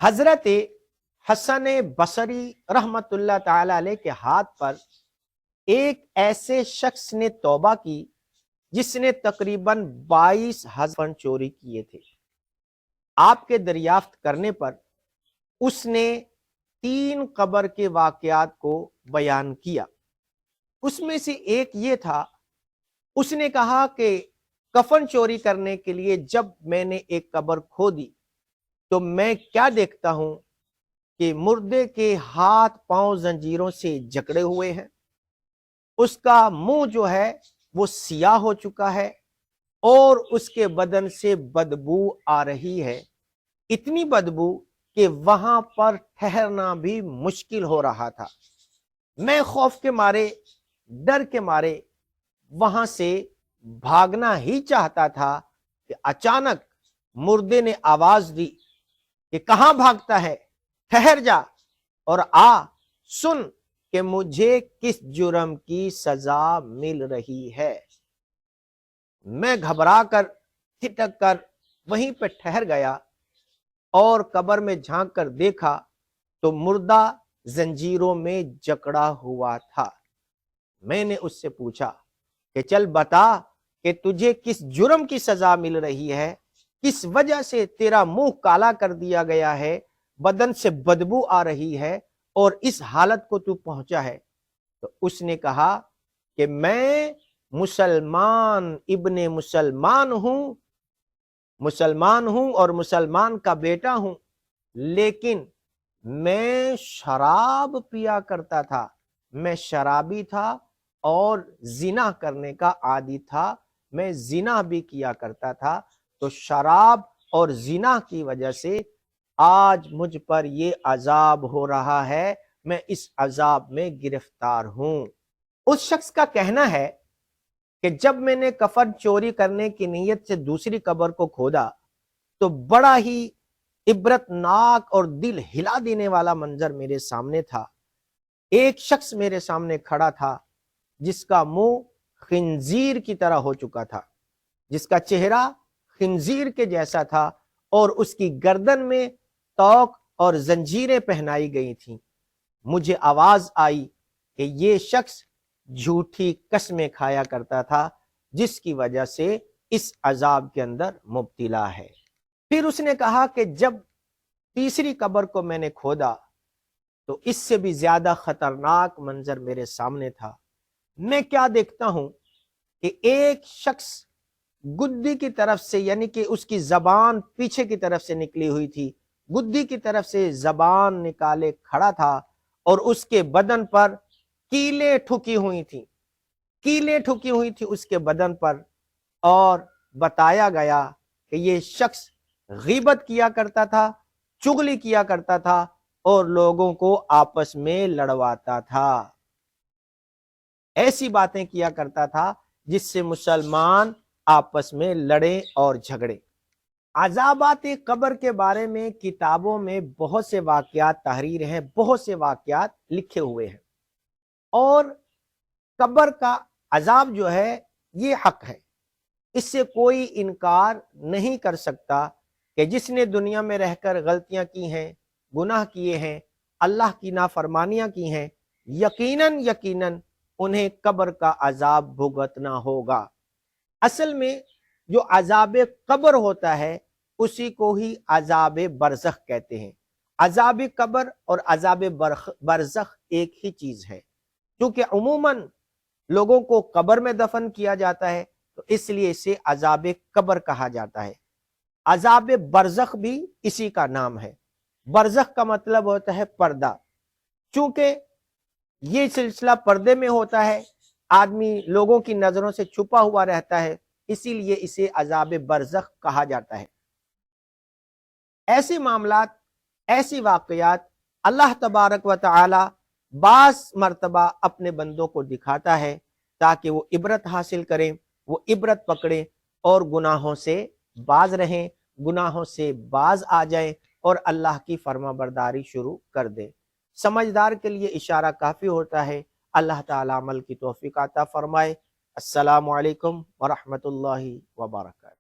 حضرت حسن بصری رحمت اللہ تعالی علیہ کے ہاتھ پر ایک ایسے شخص نے توبہ کی جس نے تقریباً 22,000 فن چوری کیے تھے۔ آپ کے دریافت کرنے پر اس نے 3 قبر کے واقعات کو بیان کیا۔ اس میں سے ایک یہ تھا، اس نے کہا کہ کفن چوری کرنے کے لیے جب میں نے ایک قبر کھودی تو میں کیا دیکھتا ہوں کہ مردے کے ہاتھ پاؤں زنجیروں سے جکڑے ہوئے ہیں، اس کا منہ جو ہے وہ سیاہ ہو چکا ہے اور اس کے بدن سے بدبو آ رہی ہے، اتنی بدبو کہ وہاں پر ٹھہرنا بھی مشکل ہو رہا تھا۔ میں خوف کے مارے، ڈر کے مارے وہاں سے بھاگنا ہی چاہتا تھا کہ اچانک مردے نے آواز دی کہ کہاں بھاگتا ہے، ٹھہر جا اور آ سن کہ مجھے کس جرم کی سزا مل رہی ہے۔ میں گھبرا کر ٹھٹک کر وہیں پہ ٹھہر گیا اور قبر میں جھانک کر دیکھا تو مردہ زنجیروں میں جکڑا ہوا تھا۔ میں نے اس سے پوچھا کہ چل بتا کہ تجھے کس جرم کی سزا مل رہی ہے، کس وجہ سے تیرا منہ کالا کر دیا گیا ہے، بدن سے بدبو آ رہی ہے اور اس حالت کو تو پہنچا ہے۔ تو اس نے کہا کہ میں مسلمان ابن مسلمان ہوں اور مسلمان کا بیٹا ہوں، لیکن میں شراب پیا کرتا تھا، میں شرابی تھا اور زنا کرنے کا عادی تھا، میں زنا بھی کیا کرتا تھا، تو شراب اور زنا کی وجہ سے آج مجھ پر یہ عذاب ہو رہا ہے، میں اس عذاب میں گرفتار ہوں۔ اس شخص کا کہنا ہے کہ جب میں نے کفن چوری کرنے کی نیت سے دوسری قبر کو کھودا تو بڑا ہی عبرت ناک اور دل ہلا دینے والا منظر میرے سامنے تھا۔ ایک شخص میرے سامنے کھڑا تھا جس کا منہ خنزیر کی طرح ہو چکا تھا، جس کا چہرہ خنزیر کے جیسا تھا اور اس کی گردن میں توق اور زنجیریں پہنائی گئی تھیں۔ مجھے آواز آئی کہ یہ شخص جھوٹی قسمیں کھایا کرتا تھا جس کی وجہ سے اس عذاب کے اندر مبتلا ہے۔ پھر اس نے کہا کہ جب تیسری قبر کو میں نے کھودا تو اس سے بھی زیادہ خطرناک منظر میرے سامنے تھا۔ میں کیا دیکھتا ہوں کہ ایک شخص گدی کی طرف سے، یعنی کہ اس کی زبان پیچھے کی طرف سے نکلی ہوئی تھی، گدی کی طرف سے زبان نکالے کھڑا تھا اور اس کے بدن پر کیلیں ٹھکی ہوئی تھی، کیلیں ٹھکی ہوئی تھی اس کے بدن پر، اور بتایا گیا کہ یہ شخص غیبت کیا کرتا تھا، چغلی کیا کرتا تھا اور لوگوں کو آپس میں لڑواتا تھا، ایسی باتیں کیا کرتا تھا جس سے مسلمان آپس میں لڑیں اور جھگڑیں۔ عذابات قبر کے بارے میں کتابوں میں بہت سے واقعات تحریر ہیں، بہت سے واقعات لکھے ہوئے ہیں، اور قبر کا عذاب جو ہے یہ حق ہے، اس سے کوئی انکار نہیں کر سکتا کہ جس نے دنیا میں رہ کر غلطیاں کی ہیں، گناہ کیے ہیں، اللہ کی نافرمانیاں کی ہیں، یقیناً انہیں قبر کا عذاب بھگتنا ہوگا۔ اصل میں جو عذاب قبر ہوتا ہے اسی کو ہی عذاب برزخ کہتے ہیں۔ عذاب قبر اور عذاب برزخ ایک ہی چیز ہے، کیونکہ عموماً لوگوں کو قبر میں دفن کیا جاتا ہے تو اس لیے اسے عذاب قبر کہا جاتا ہے۔ عذاب برزخ بھی اسی کا نام ہے۔ برزخ کا مطلب ہوتا ہے پردہ، چونکہ یہ سلسلہ پردے میں ہوتا ہے، آدمی لوگوں کی نظروں سے چھپا ہوا رہتا ہے، اسی لیے اسے عذاب برزخ کہا جاتا ہے۔ ایسے معاملات، ایسی واقعات اللہ تبارک و تعالی بعض مرتبہ اپنے بندوں کو دکھاتا ہے تاکہ وہ عبرت حاصل کریں، وہ عبرت پکڑیں اور گناہوں سے باز رہیں، گناہوں سے باز آ جائیں اور اللہ کی فرما برداری شروع کر دیں۔ سمجھدار کے لیے اشارہ کافی ہوتا ہے۔ اللہ تعالی عمل کی توفیق عطا فرمائے۔ السلام علیکم ورحمۃ اللہ وبرکاتہ۔